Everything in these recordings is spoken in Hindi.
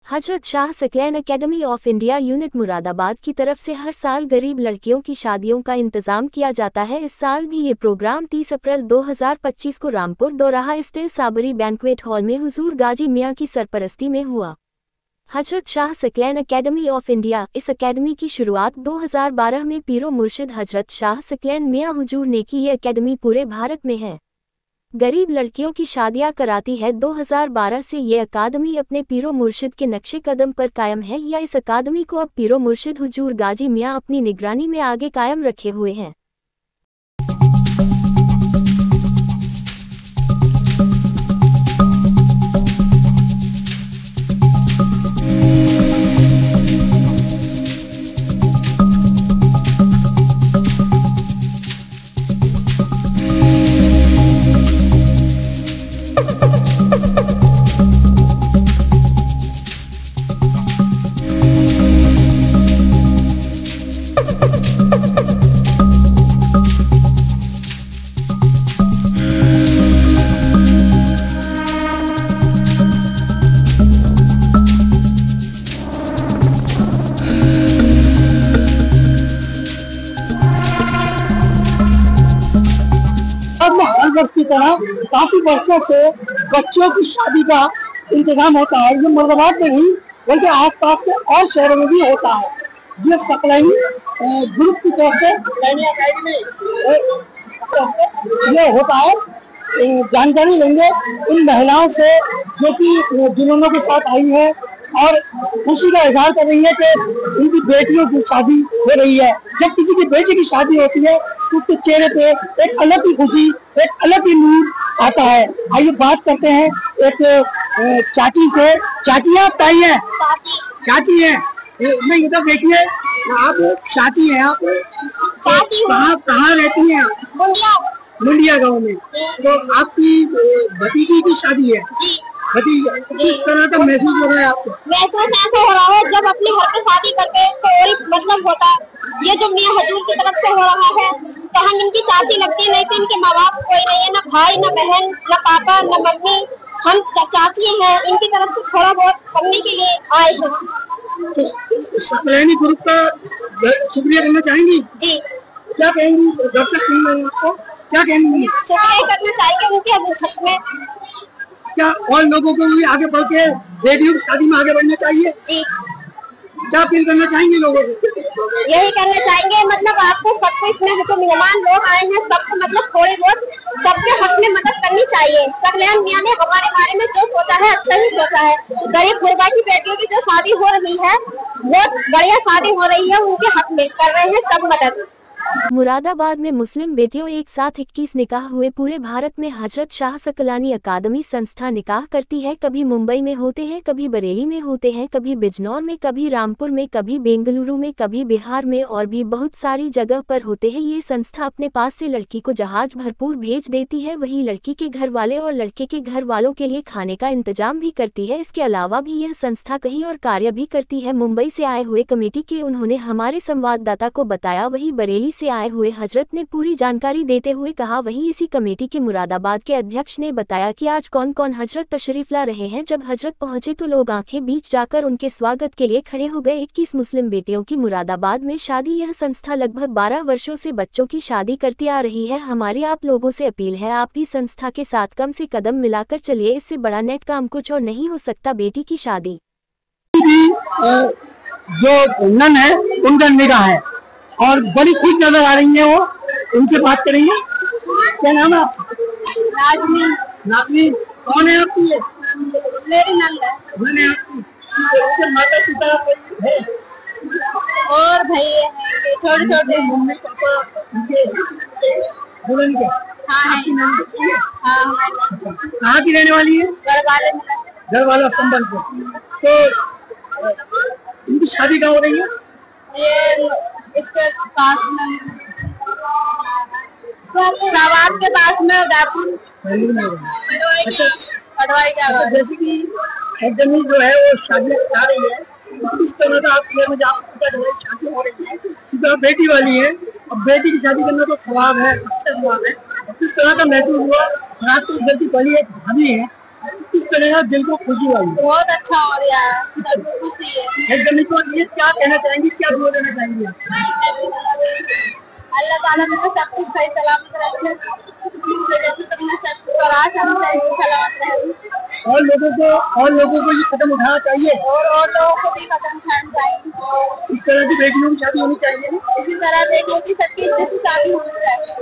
Hazrat Shah Saqlain academy of India unit Moradabad की तरफ से हर साल गरीब लड़कियों की शादियों का इंतजाम किया जाता है। इस साल भी ये प्रोग्राम 30 अप्रैल 2025 को रामपुर दोराहा स्थित साबरी बैंक्वेट हॉल में हुजूर गाजी मियाँ की सरपरस्ती में हुआ। हजरत Shah Saqlain academy of India, इस एकेडमी की शुरुआत 2012 में पीरो मुर्शिद हजरत शाह सकलैन मियाँ हुजूर ने की। ये एकेडमी पूरे भारत में है, गरीब लड़कियों की शादियां कराती है। 2012 से ये अकादमी अपने पीरो मुर्शिद के नक्शे कदम पर कायम है, या इस अकादमी को अब पीरो मुर्शिद हुजूर गाजी मियाँ अपनी निगरानी में आगे कायम रखे हुए हैं। वर्ष की तरह काफी वर्षों से बच्चों की शादी का इंतजाम होता है। ये मुरादाबाद में नहीं बल्कि आसपास के और शहरों में भी होता है। ये सकलैनी ग्रुप की तरफ से ये होता है। जानकारी लेंगे उन महिलाओं से जो कि दुल्हनों के साथ आई है और खुशी का इजहार कर रही है कि उनकी बेटियों की शादी हो रही है। जब किसी की बेटी की शादी होती है तो उसके चेहरे पे एक अलग ही खुशी, एक अलग ही नूर आता है। आइए बात करते हैं एक चाची से। चाची आप ताई हैं? चाची हैं। मैं इधर देखिए, आप चाची हैं। आप चाची कहाँ रहती हैं? मुंडिया गांव में। तो आपकी भतीजी की शादी है? भतीजा, किस तरह का महसूस हो रहा है आपको? महसूस ऐसा हो रहा है जब अपने घर पे शादी करते हैं तो और एक मतलब होता है। ये जो मियां हजूर की तरफ से हो रहा है तो हम इनकी चाची लगती है, लेकिन इनके माँ बाप कोई नहीं है, ना भाई ना बहन ना पापा ना मम्मी। हम चाची हैं, इनकी तरफ से थोड़ा बहुत करने के लिए आए हैं। सकलैनी ग्रुप का शुक्रिया करना चाहेंगी? जी। क्या कहेंगी दर्शक आपको, क्या कहेंगी? शुक्रिया करना चाहेंगे उनके हक में। क्या और लोगों को भी आगे बढ़ के बेटियों की शादी में आगे बढ़ना चाहिए? जी। क्या अपील करना चाहेंगे लोगों से? यही करना चाहेंगे, मतलब आपको सबको इसमें जो मेहमान लोग आए हैं सबको मतलब थोड़ी बहुत सबके हक में मदद करनी चाहिए। सकलैन मियां ने हमारे बारे में जो सोचा है अच्छा ही सोचा है। गरीब गुरबा की बेटियों की जो शादी हो रही है बहुत बढ़िया शादी हो रही है, उनके हक में कर रहे हैं सब मदद। मुरादाबाद में मुस्लिम बेटियों एक साथ 21 निकाह हुए। पूरे भारत में हजरत शाह सकलानी अकादमी संस्था निकाह करती है। कभी मुंबई में होते हैं, कभी बरेली में होते हैं, कभी बिजनौर में, कभी रामपुर में, कभी बेंगलुरु में, कभी बिहार में और भी बहुत सारी जगह पर होते हैं। ये संस्था अपने पास से लड़की को जहाज भरपूर भेज देती है, वहीं लड़की के घर वाले और लड़के के घर वालों के लिए खाने का इंतजाम भी करती है। इसके अलावा भी यह संस्था कहीं और कार्य भी करती है। मुंबई से आए हुए कमेटी के उन्होंने हमारे संवाददाता को बताया। वहीं बरेली से आए हुए हजरत ने पूरी जानकारी देते हुए कहा। वहीं इसी कमेटी के मुरादाबाद के अध्यक्ष ने बताया कि आज कौन कौन हजरत तशरीफ ला रहे हैं। जब हजरत पहुंचे तो लोग आंखें बीच जाकर उनके स्वागत के लिए खड़े हो गए। 21 मुस्लिम बेटियों की मुरादाबाद में शादी। यह संस्था लगभग 12 वर्षों से बच्चों की शादी करती आ रही है। हमारी आप लोगों से अपील है, आप भी संस्था के साथ कम से कदम मिलाकर चलिए। इससे बड़ा नेट काम कुछ और नहीं हो सकता। बेटी की शादी जो नन है उनका निगाह है और बड़ी खुश नजर आ रही है। वो उनसे बात करेंगे। क्या नाम है आपका? नाज़मीन। नाज़मीन कौन है आपकी? ये मेरी नंद है। मैंने आपकी माता पिता है और भैया छोटे छोटे मम्मी पापा उनके दुल्हन के? हाँ है। हाँ कहाँ की रहने वाली है? घर वाला संबंध से। तो इनकी शादी कहाँ हो रही है? ये इसके पास में शाहबाद के पास में उदयपुर। अच्छा, जैसे कि एकेडमी जो है वो शादी करा रही है, इस तरह का आप शादी हो रही है क्योंकि आप बेटी वाली है। अब बेटी की शादी करना तो सवाब है, अच्छा सवाब है। किस तरह का महसूस हुआ? और आपको घर की बड़ी एक भाभी है, किस तरह का दिल को खुशी आई? बहुत अच्छा हो रहा है, सब खुशी है। एकदम तो ये क्या कहना चाहेंगी, क्या दुआ देना चाहेंगी? अल्लाह ताला तुमने सब कुछ सही सलामत रखे, जैसे तुमने सब करा सब सही सलामत रहे। और लोगों को ये कदम उठाना चाहिए, और लोगों को भी कदम उठाना चाहिए। इस तरह की बेटियों की शादी होनी चाहिए, इसी तरह बेटियों की सबकी इज्जत से शादी होनी चाहिए।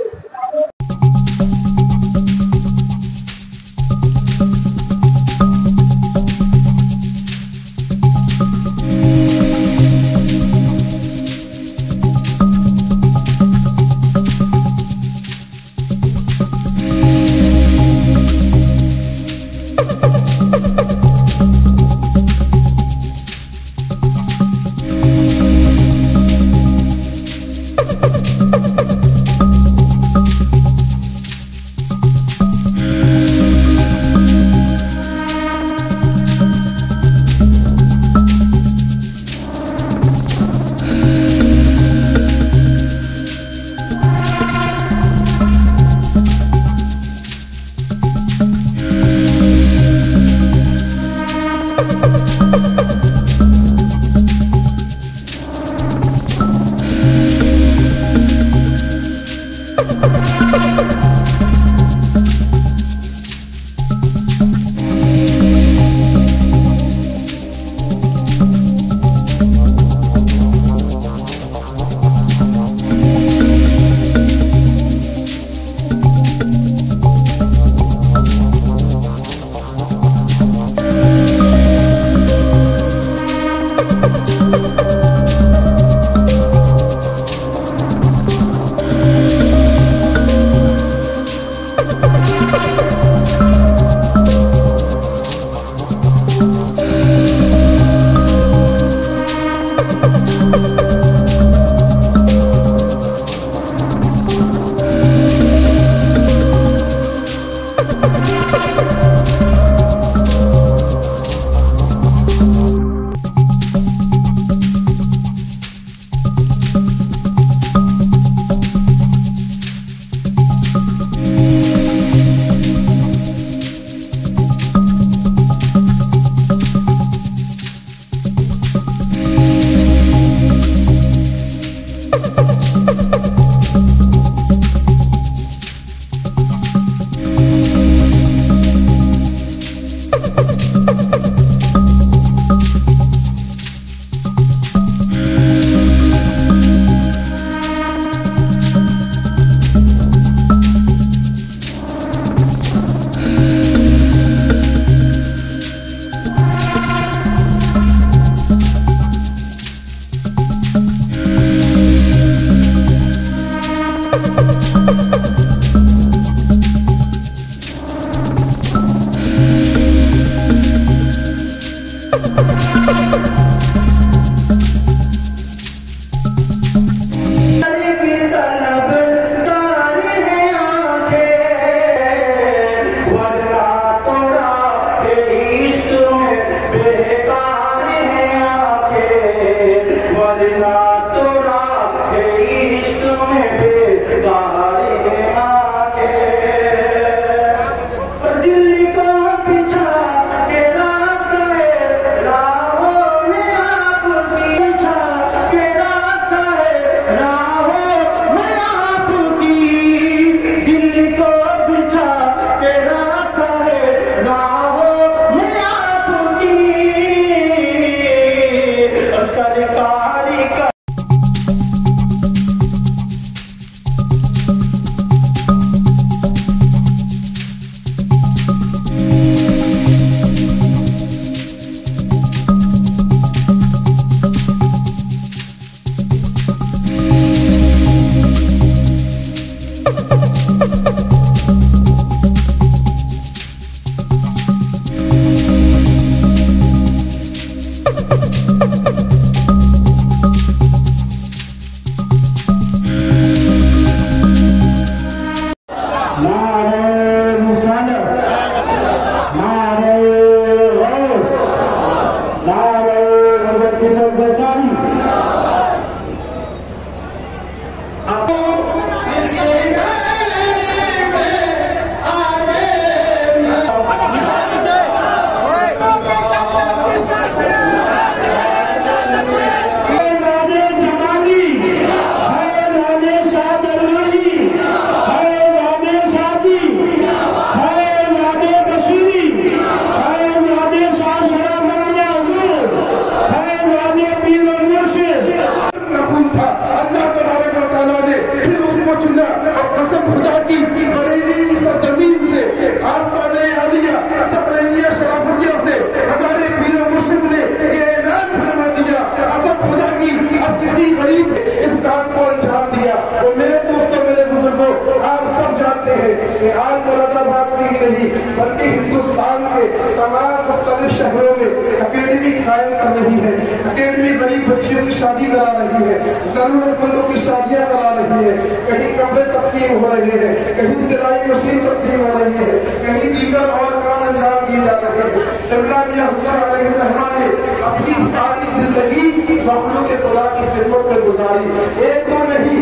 रही है, अकेडमी गरीब बच्चियों की शादी करा रही है, जरूरतमंदों की शादियां करा रही है, कहीं कपड़े तकसीम हो रहे हैं, कहीं सिलाई मशीन तकसीम हो रही है, कहीं दीगर और काम अंजाम दिए जा रहे हैं। क़िबला मियां हुसैन अलैहिस्सलाम ने अपनी सारी जिंदगी मखलूक के खुदा की खिदमत में गुजारी, एक तो नहीं।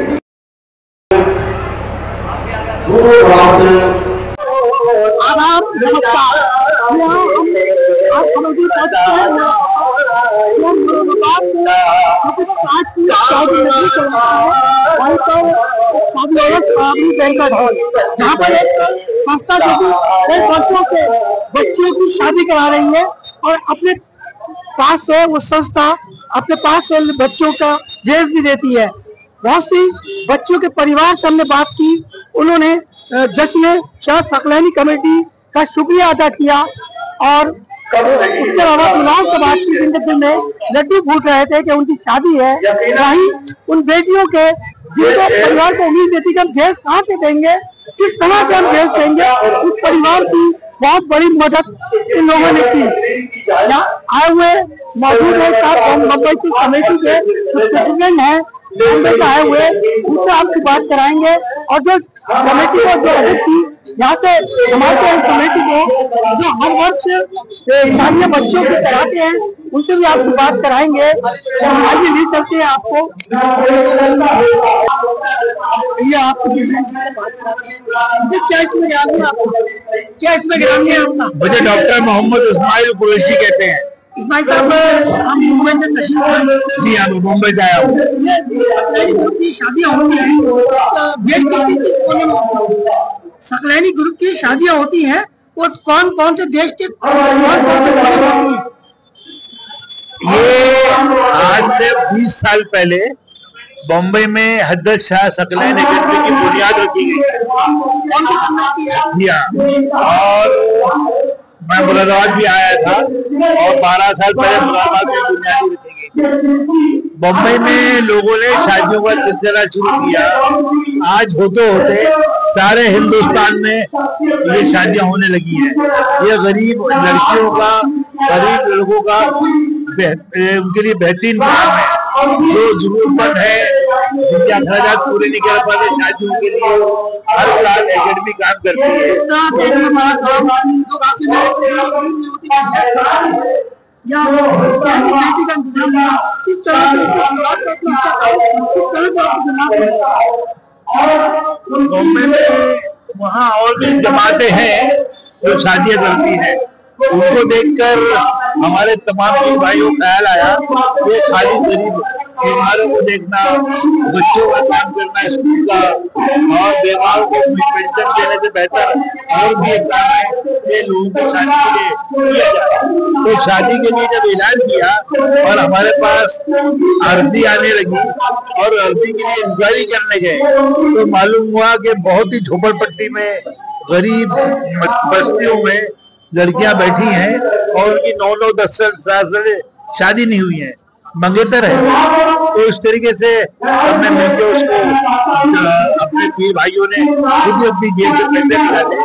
आदाब, नमस्कार। बैंक्वेट हॉल, जहाँ पर एक संस्था जो कि कई वर्षों से बच्चियों की शादी करा रही है और अपने पास से वो संस्था अपने पास से बच्चों का दहेज भी देती है। बहुत सी बच्चों के परिवार से हमने बात की, उन्होंने जश्न शाह सकलैनी कमेटी का शुक्रिया अदा किया और उसके अलावा उल्लास से बात की, जिनके दिल में लड्डू फूट रहे थे कि उनकी शादी है। वहीं उन बेटियों के जिनको परिवार को उम्मीद देती कि हम दहेज कहाँ से देंगे, किस तरह से हम दहेज देंगे, उस परिवार की बहुत बड़ी मदद इन लोगों ने की। आए हुए मौजूद है साहब मुंबई की कमेटी के प्रेसिडेंट है, मुंबई से आए हुए, उनसे आपकी बात कराएंगे और जो कमेटी को जो अध्यक्ष थी यहाँ से हमारे कमेटी को जो हर वर्ष शादियां बच्चों की कराते हैं, उनसे भी आपकी बात कराएंगे। आगे ले चलते हैं आपको, ये आपको क्या इसमें गिरानी है, आपको क्या इसमें गिरानी है आपका? मुझे डॉक्टर मोहम्मद इस्माइल कुरैशी कहते हैं। इस्माइल साहब, हम मुंबई से तशरीफ लाए। जी हाँ, मुंबई से आया हूँ। ये ग्रुप की शादियां होती हैं, सकलैनी ग्रुप की शादियां होती हैं, वो कौन कौन से देश के कौन कौन से? ये आज से 20 साल पहले बॉम्बे में हजरत शाह सकलैनी अकेडमी की बुनियाद रखी गई। कौन सी सन्नाटी है? जी हाँ, और मैं मुरादाबाद भी आया था और 12 साल पहले मुरादाबाद में बुनियादी रखी गई। बॉम्बे में लोगों ने शादियों का सिलसिला शुरू किया। आज होते होते सारे हिंदुस्तान में ये शादियां होने लगी हैं। ये गरीब लड़कियों का, गरीब लड़कों का उनके लिए बेहतरीन काम है। जो जरूरतमंद है, जिनके अखराजात पूरे नहीं कर पाते शादियों के लिए, हर साल एकेडमी काम करती है। बॉम्बे में वहाँ और भी जमातें हैं जो शादियां करती हैं, उनको देखकर हमारे तमाम भाइयों को ख्याल आया ये खाली गरीब बीमारों को देखना, बच्चों का काम करना स्कूल का, और बीमारों को पेंशन देने से बेहतर और भी एक काम है ये लोगों की शादी के लिए किया जाए। तो शादी के लिए जब ऐलान किया और हमारे पास अर्जी आने लगी और अर्जी के लिए इंक्वायरी करने गए तो मालूम हुआ कि बहुत ही झोपड़पट्टी में गरीब बस्तियों में लड़कियां बैठी हैं और उनकी 9-10 साल से शादी नहीं हुई है, मंगेतर है। तो इस तरीके से हमने मिलकर उसको अपने पीर भाइयों ने खुद अपनी जेब से पैसे निकाले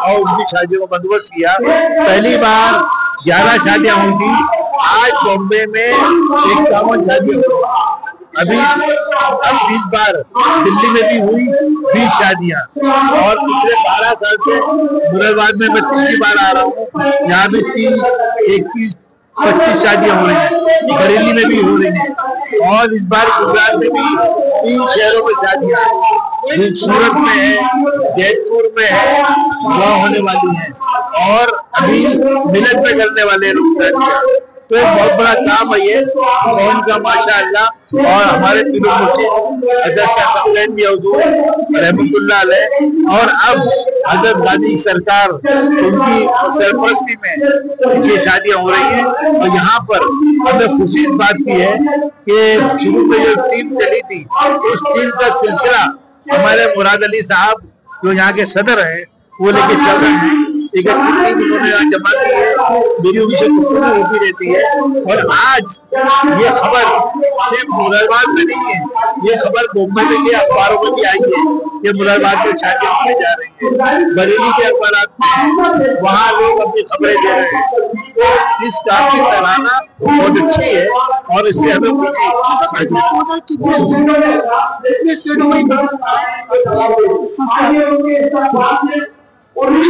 और उनकी शादियों का बंदोबस्त किया। पहली बार 11 शादियां हुई थी, आज बॉम्बे में 51 शादियां हुई। अभी अब इस बार दिल्ली में भी हुई 20 शादियां और पिछले 12 साल से मुरादाबाद में मैं तीसरी बार आ रहा हूँ। यहाँ भी 30, 21, 25 शादियां हो रही हैं, बरेली में भी हो रही हैं और इस बार गुजरात में भी 3 शहरों में शादियां हैं। सूरत में है, जयपुर में है, वहाँ होने वाली है और अभी मिलन में करने वाले लोग। तो बहुत बड़ा काम है ये कौन का माशाअल्लाह। और हमारे पीर मुर्शिद हजरत शाह सकलैनी रहमतुल्लाह अलैह और अब हजरत गाजी सरकार उनकी सरपरस्ती में ये शादियां हो रही हैं। और यहाँ पर हमें खुशी इस बात की है कि शुरू में जो टीम चली थी उस टीम का सिलसिला हमारे मुराद अली साहब जो यहाँ के सदर हैं वो लेके चल रहे हैं एक अच्छी टीम उन्होंने आज जमा की है, मेरी उनसे गुफ्तगू होती रहती है। और आज ये खबर सिर्फ मुरादाबाद में नहीं है, ये खबर मुंबई में के अखबारों में भी आई है कि मुरादाबाद में शादियां होने जा रही है, बरेली के अखबार में वहाँ लोग अपनी खबरें दे रहे हैं। तो इस काम की सराहना बहुत अच्छी है और इससे हमें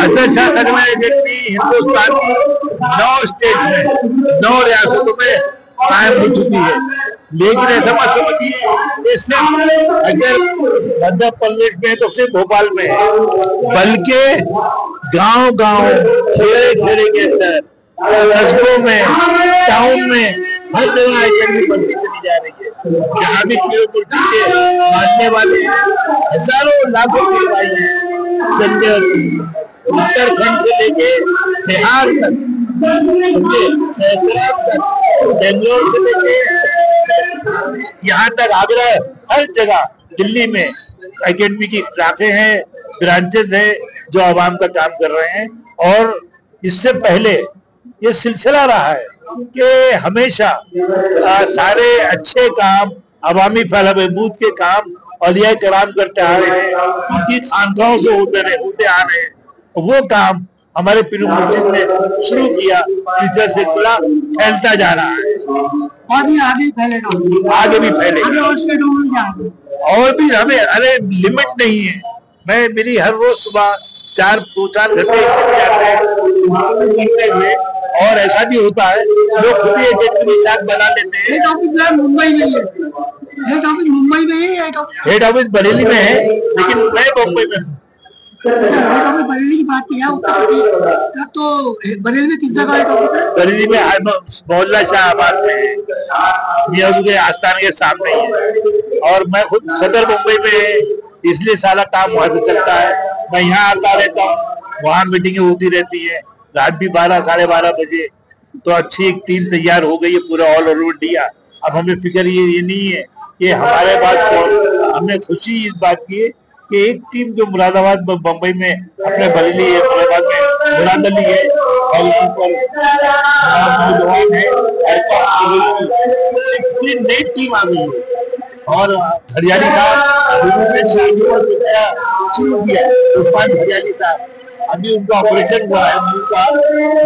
हजरत शाह सगला व्यक्ति हिंदुस्तान की 9 स्टेट में 9 रियासतों में कायम हो चुकी है। लेकिन ऐसा मत समझिए सिर्फ अगर मध्य प्रदेश में तो सिर्फ भोपाल में है, बल्कि गांव-गांव, खेड़े-खेड़े के अंदर, कस्बों में, टाउन में हर जगह एकेडमी बनती चली जा रही है। जहाँ भी पीरोपुर के मानने वाले हजारों लाखों के भाई हैं, चंडीगढ़ उत्तराखंड से लेके बिहार तक, बेंगलोर से लेके यहाँ तक आगरा, हर जगह दिल्ली में एकेडमी की शाखें हैं, ब्रांचेस हैं जो आवाम का काम कर रहे हैं। और इससे पहले ये सिलसिला रहा है कि हमेशा सारे अच्छे काम, अवामी फलाह बहबूद के काम औलिया कराम करते आ रहे हैं, उनकी खानकाहों से होते आ रहे हैं। वो काम हमारे पीर मुर्शिद ने शुरू किया, इसका सिलसिला फैलता जा रहा है और भी आगे फैलेगा, आगे भी फैलेगा और भी हमें अरे लिमिट नहीं है। मेरी हर रोज सुबह 4 घंटे करते हुए, और ऐसा भी होता है लोग खुद ही एक साथ बना लेते हैं। हेड ऑफिस जो है मुंबई में है, हेड ऑफिस मुंबई में है, हेड ऑफिस बरेली में है, लेकिन मैं मुंबई में हूँ। हेड ऑफिस बरेली की बात किया उत्तर प्रदेश का, तो बरेली में किस जगह हेड ऑफिस है? बरेली में मोहल्ला शाहबाद में मियाँ के आस्थान के सामने ही है। और मैं खुद सदर मुंबई में, इसलिए सारा काम वहां से चलता है। मैं यहाँ आता रहता हूँ, वहाँ मीटिंगें होती रहती है। रात भी 12 साढ़े 12 बजे तो अच्छी एक टीम तैयार हो गई है पूरा ऑल ओवर इंडिया। अब हमें फिक्र ये नहीं है कि हमारे बाद कौन, हमें खुशी इस बात की है कि एक टीम जो मुरादाबाद बम्बई में अपने बरेली है, मुरादाबाद में मुरादली है और ऊपर नौजवान है, पूरी नई टीम आ गई है। और हरियाली साहब शुरू किया, उस्मान हरियाली साहब, अभी उनका ऑपरेशन हुआ है मुंह का,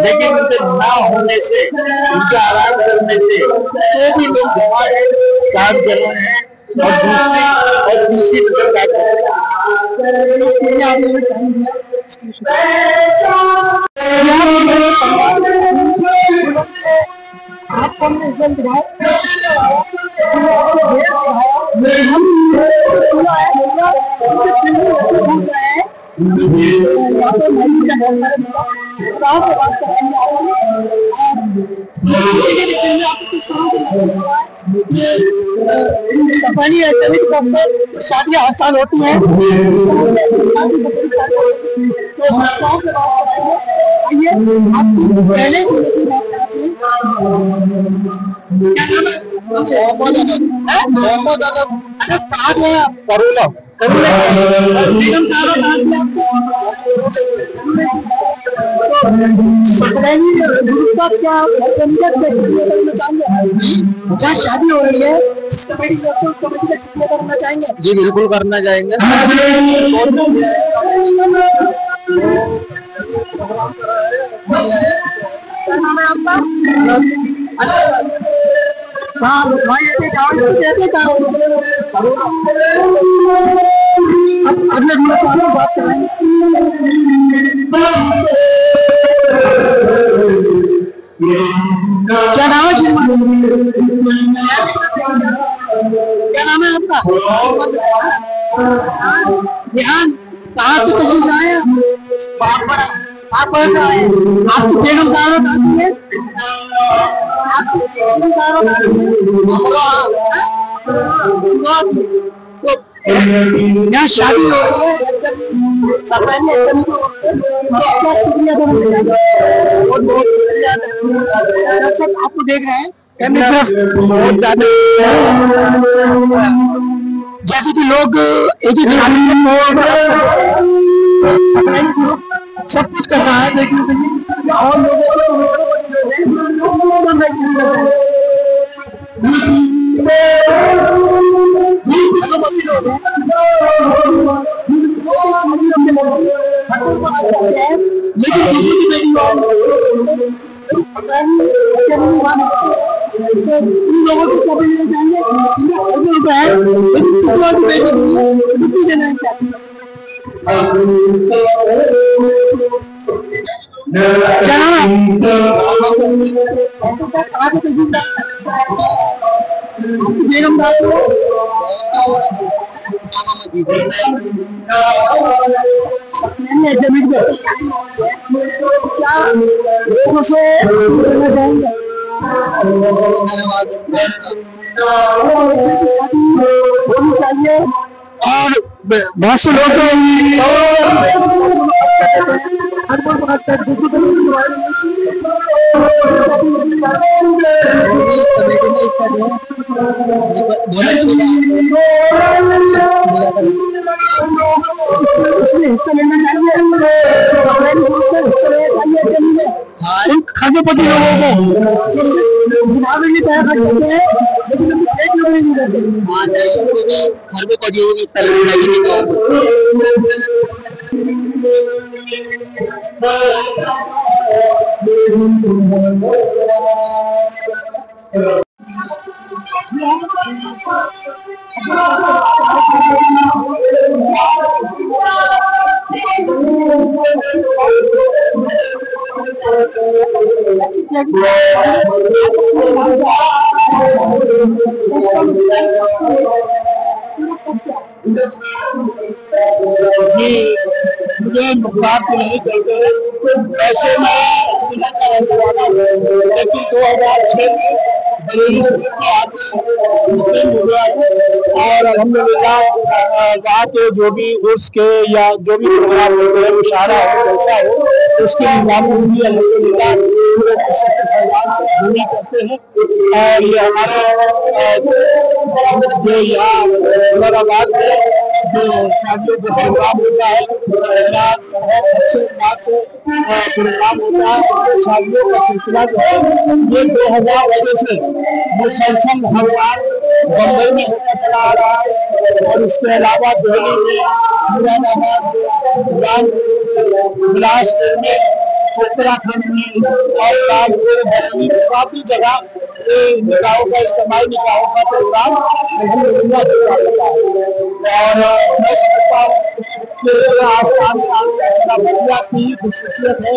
लेकिन उनके ना होने से, उनका आराम करने से तो भी लोग काम कर रहे हैं और दूसरी नजर काम कर रहे हैं। आपको सफारी शादियाँ आसान होती हैं, आइए आपकी पहले करोला क्या शादी हो रही है, करना चाहेंगे? जी बिल्कुल करना चाहेंगे। अगले बात करेंगे। क्या नाम है श्रीमान? क्या नाम है आपका? ध्यान कहाँ से तशरीफ आए? आप तो बेगम साहब आती है, यहाँ शादी हो रही है, आपको देख रहे हैं बहुत ज्यादा, जैसे कि लोग एक एक शादी सब कुछ कर रहा है देखने के लिए, और लोगों क्या नाम चाहिए। और बहुत से लोग हिस्सा लेना चाहिए, उन खर्बपति लोगों को चुनाव भी तय कर सकते हैं, लेकिन खर्बपतियों को भी हिस्सा लेना मुझे नुकसान तो नहीं करते, वैसे मैं लेकिन 2006 में बरेली और अल्हम्दुलिल्लाह वहाँ के जो भी उसके या जो भी प्रोग्राम होते हैं, मुशायरा हो जैसा हो, उसके निजाम भी अल्हम्दुलिल्लाह पूरी करते हैं। और ये हमारे जो यहाँ मुरादाबाद में जो शादियों का प्रोग्राम होता है, बहुत अच्छे अंदाज से प्रोग्राम होता है। शादियों का सिलसिला जो है ये 2006 से मुसलसल हर साल बम्बई में होता चला आ रहा है, और इसके अलावा दिल्ली में, मुरादाबाद, बिलासपुर में, उत्तराखंड में और कानपुर, बरेली में काफी जगह निकाहों का इज्तिमाई निकाहों का प्रोग्राम अल्हम्दुलिल्लाह होता है। और मैं समझता हूँ कि आस्थान की खुशूसियत है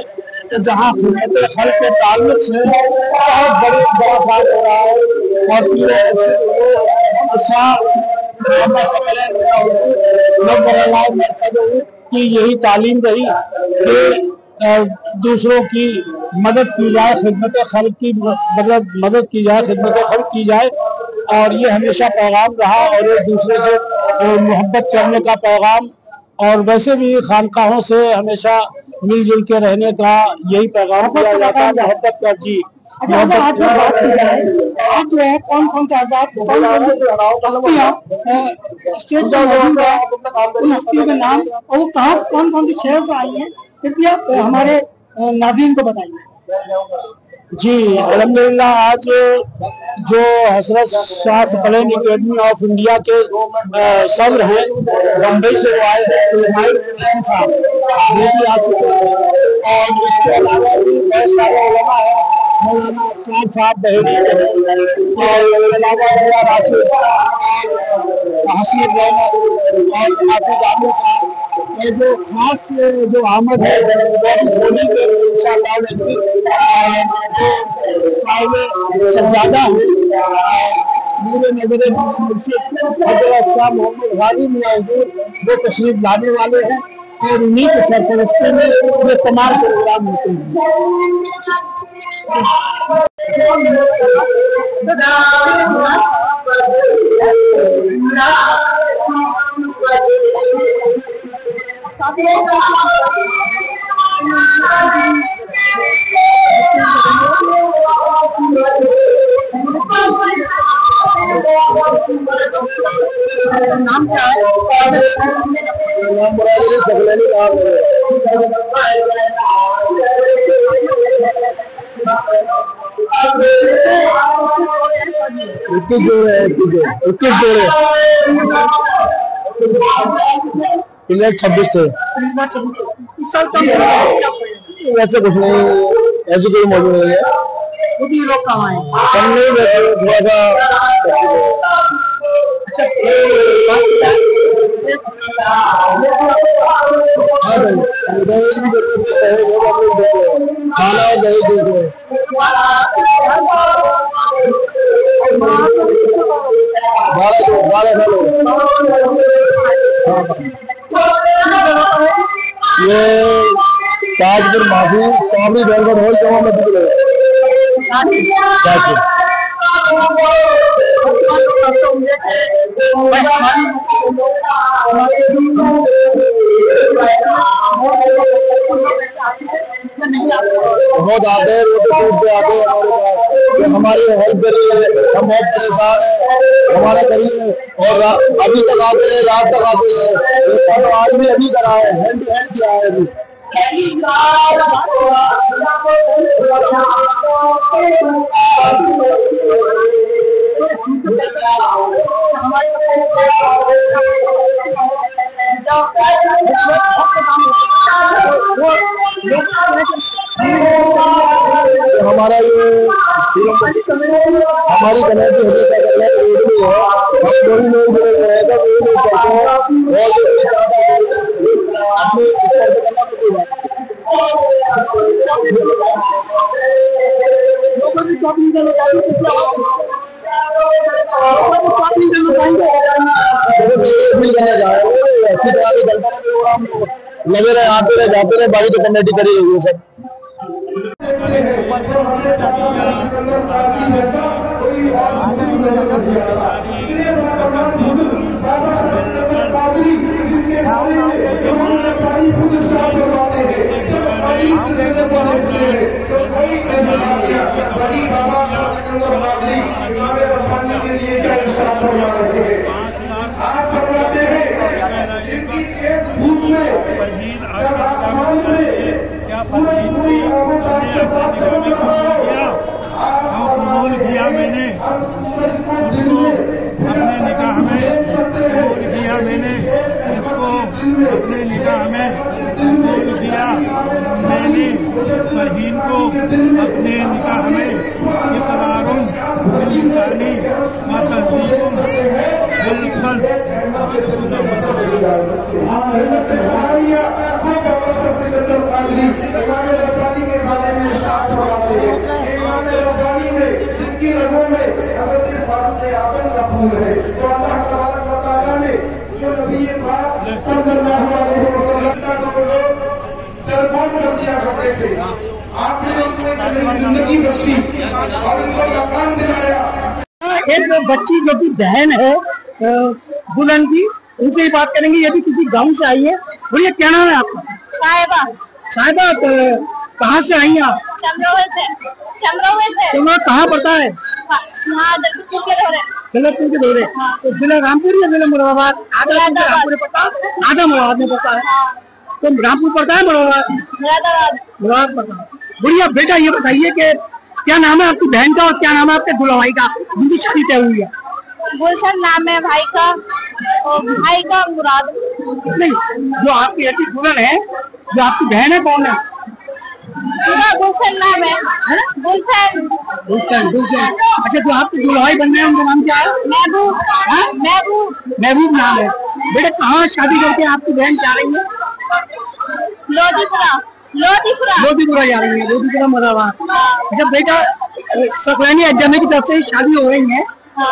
कि जहाँ खिदमत खल्क़ के ताल्लुक से बहुत बड़ा काम हो रहा है। और कि यही तालीम रही कि दूसरों की मदद की जाए, खिदमत खल्क़ की मदद की जाए, खिदमत खल्क़ की जाए, और ये हमेशा पैगाम रहा। और एक दूसरे से मोहब्बत करने का पैगाम, और वैसे भी खानकाहों से हमेशा मिलजुल के रहने का यही पैगाम दिया जाता है, मोहब्बत का। जी अच्छा, आज जो बात की जाए, आज जो है कौन कौन से आजाद स्टेट उन हस्तियों के नाम और वो कहाँ कौन कौन सी शहरों से आई है, कृपया हमारे नाज़रीन को बताइए। जी अल्हम्दुलिल्लाह, आज जो हजरत Shah Saqlain academy of India के सदर हैं, बम्बई से वो आए हैं, इस्माइल कुरैशी साहब, वो भी आ चुके हैं। और इसके अलावा भी बहुत सारे उलमा हैं, मौलाना अफसार साहब बहेड़ी, और इसके अलावा हसीब रहमत और हाफिज आमिर साहब, जो खास जो आमद है होली के सज्जादा है, मेरे नजर मोहम्मद गाजी मौजूद वो तशरीफ लाने वाले हैं, और उन्हीं के सरपरस्ती में ये तमाम प्रोग्राम होते हैं। नाम क्या है? नाम मुराद सकलैनी नाम है। इक्कीस जोड़े हैं, 21 जोड़े। 26 थे। इस साल कम वैसे कुछ नहीं, ऐसी कोई मौजूद नहीं है। खुद ही लोग कहाँ हैं? कम नहीं, वैसे थोड़ा सा खाना और दही देख रहे हैं। ये ताजपुर माफी कॉमेडी बैंक्वेट हॉल जमा मध्य प्रदेश। बहुत आते हैं, रोड पे आते हैं हमारी हेल्प कर रही है। हम बहुत परेशान हैं, हमारा करिए और अभी तक आते रहे, रात तक आते रहे। तो आज भी अभी करा है, हैंड टू हैंड किया है अभी। हमारा ये हमारी कमेटी लगे रहे, आते रहे, जाते रहे, बाकी तो कमेटी करी रही है सब। कबूल किया मैंने उसको अपने निकाह में, कबूल किया मैंने उसको अपने निकाह में, कबूल किया मैंने फरहीन को अपने निकाह में। इक़रारुन बिलिसानी व तस्दीकुन बिलक़ल्ब। जिनकी रज़ा में हज़रत फारूक आज़म का फूल है, तो अल्लाह तबारक व तआला ने जो नबी पाक सल्लल्लाहु अलैहि वसल्लम का तो लोग दरबार कर दिया करते थे, आपने उनको एक नई जिंदगी बख्शी और उनको मकान दिलाया। एक बच्ची जो कि बहन है दुल्हन की, उनसे ही बात करेंगे। ये भी किसी गांव से आई है। बोलिए, क्या नाम है आपका? साहिबा। साहिबा, कहाँ से आई हैं आप? चमरोवे से। तुम्हारा कहाँ पड़ता है? दौलतपुर के दौरे। दौलतपुर के दौरे। तो जिला रामपुर या जिला मुरादाबाद? रामपुर पड़ता है, आधा मुरादाबाद में पड़ता है। तो रामपुर पड़ता है, मुरादाबाद पड़ता है। बुढ़िया बेटा, ये बताइए कि क्या नाम है आपकी बहन का और क्या नाम है आपके दूल्हा भाई का, जिनकी शादी तय हुई है? गुलशन नाम है भाई का और भाई का मुराद। नहीं, जो आपकी ऐसी दुल्हन है, जो आपकी बहन है, कौन है? गुलशन नाम है। गुलशन। अच्छा, जो आपके दूल्हा भाई बन रहे हैं उनका नाम क्या है? महबूब नाम है। बेटा, कहाँ शादी करके आपकी बहन जा रही है? लोधीपुरा जा रही है, लोधीपुरा मुरादाबाद। अच्छा बेटा, सकलैनी अज्जामी की तरफ से शादी हो रही है,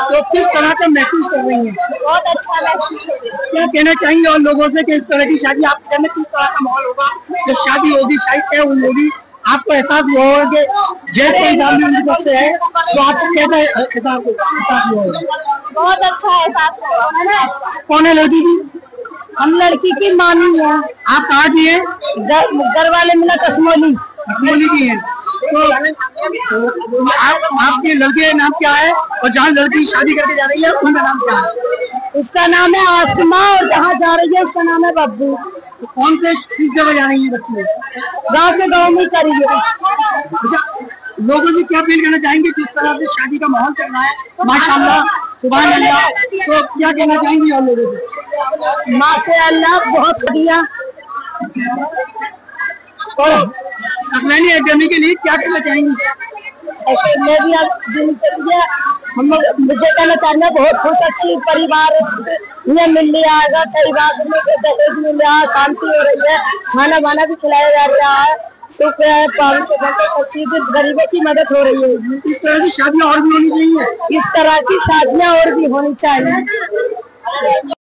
तो किस तरह का महसूस कर रही है? बहुत अच्छा महसूस हो रहा है। क्या कहना चाहेंगे और लोगों से कि इस तरह की शादी आपके घर में किस तरह का माहौल होगा जब शादी होगी, शादी तय हुई होगी, आपको एहसास हुआ होगा कि जेल का इंतजाम उनकी तरफ से है, तो आपको कैसा एहसास हुआ होगा? बहुत अच्छा एहसास हुआ। कौन है लड़की की? हम लड़की की मामी है। आप कहाँ की है? घर वाले मिला कसमोली की है। तो आपके लड़के का नाम क्या है और जहाँ लड़की शादी करके जा रही है उनका नाम क्या है? उसका नाम है आसमा और जहाँ जा रही है उसका नाम है बब्बू। तो कौन से किस जगह जा रही है बच्ची? गाँव के गाँव में करी है। अच्छा, लोगों से क्या अपील करना चाहेंगे? किस तरह से शादी का माहौल चल रहा है माशाअल्लाह, सुभान अल्लाह, तो क्या कहना चाहेंगे और लोगों से? माशाअल्लाह बहुत बढ़िया। और सकलैनी एकेडमी के लिए क्या कहना चाहेंगी? मैं भी हम लोग मुझे कहना चाहना बहुत खुश, अच्छी परिवार ये मिल लिया है, सही बात में से दहेज मिल रहा है, शांति हो रही है, खाना वाना भी खिलाया जा रहा है, सुख है, पानी से सब चीज, गरीबों की मदद हो रही है। इस तरह की शादियाँ और भी होनी चाहिए, इस तरह की शादियाँ और भी होनी चाहिए।